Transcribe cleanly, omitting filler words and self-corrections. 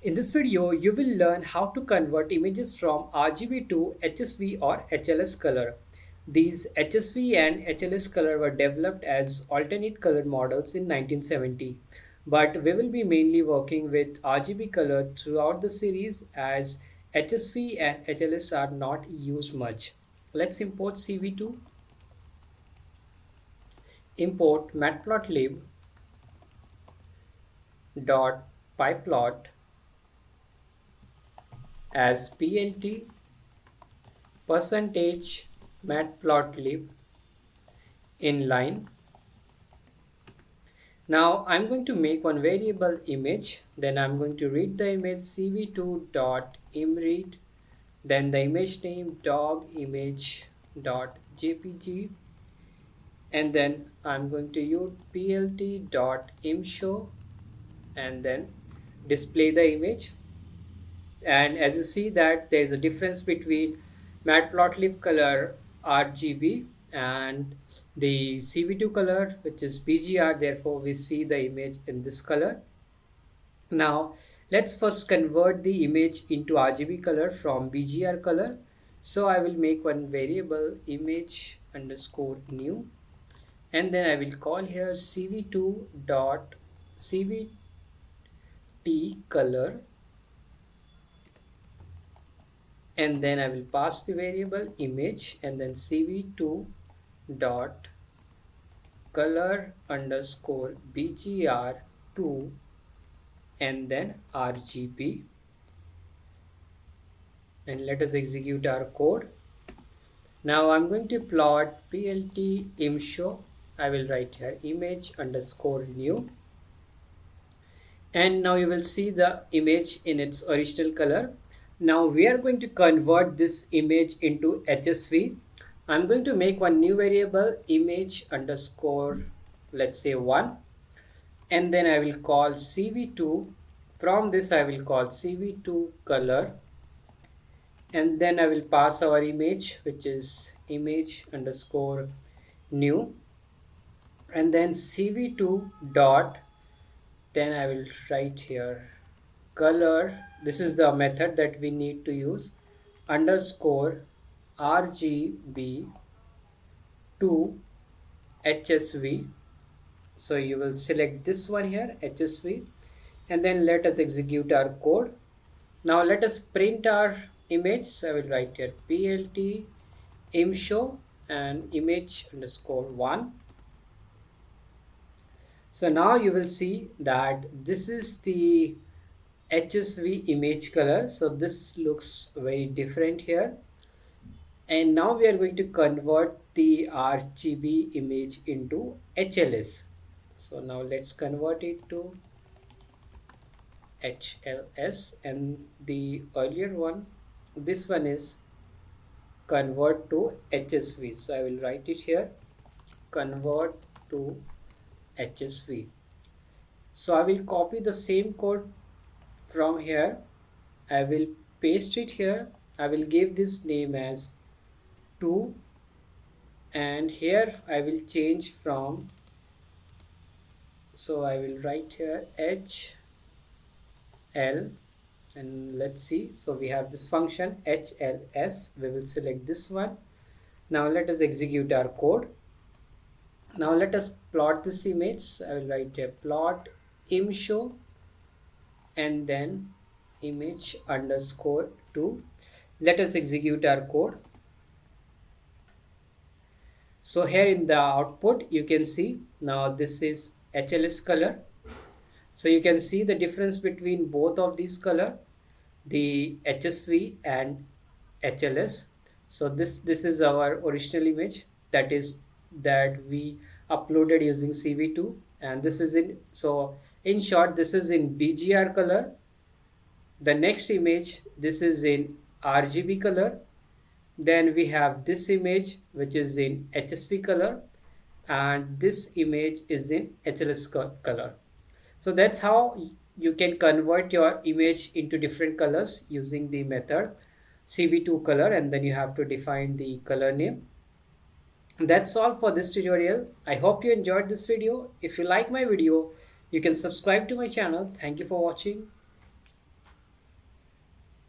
In this video, you will learn how to convert images from RGB to HSV or HLS color. These HSV and HLS color were developed as alternate color models in 1970, but we will be mainly working with RGB color throughout the series as HSV and HLS are not used much. Let's import CV2, import matplotlib dot pyplot as plt percentage matplotlib inline. Now I'm going to make one variable image, then I'm going to read the image cv2.imread, then the image name dog image.jpg, and then I'm going to use plt.imshow and then display the image. And as you see that there is a difference between matplotlib color RGB and the CV2 color, which is BGR. Therefore we see the image in this color. Now let's first convert the image into RGB color from BGR color. So I will make one variable image underscore new, and then I will call here cv2 dot cvt color, and then I will pass the variable image and then cv2 dot color underscore bgr2 and then RGB, and let us execute our code. Now I'm going to plot plt imshow. I will write here image underscore new, and now you will see the image in its original color. Now we are going to convert this image into HSV. I'm going to make one new variable image underscore, let's say 1, and then I will call cv2. From this I will call cv2 color, and then I will pass our image, which is image underscore new, and then cv2 dot, then I will write here color. This is the method that we need to use, underscore RGB to HSV. So you will select this one here, HSV, and then let us execute our code. Now let us print our image. So I will write here plt imshow and image underscore 1. So now you will see that this is the HSV image color. So this looks very different here. And now we are going to convert the RGB image into HLS. So now let's convert it to HLS, and the earlier one, this one is convert to HSV. So I will write it here, convert to HSV. So I will copy the same code from here. I will paste it here. I will give this name as 2, and here I will change from, so I will write here HL, and let's see. So we have this function HLS. We will select this one. Now let us execute our code. Now let us plot this image. So I will write a plot imshow and then image underscore 2. Let us execute our code. So here in the output you can see now this is HLS color. So you can see the difference between both of these color, the HSV and HLS. So this is our original image, that is that we uploaded using CV2, and this is in, so in short this is in BGR color. The next image, this is in RGB color. Then we have this image which is in HSV color, and this image is in HLS color. So that's how you can convert your image into different colors using the method CV2 color, and then you have to define the color name. That's all for this tutorial. I hope you enjoyed this video. If you like my video, you can subscribe to my channel. Thank you for watching.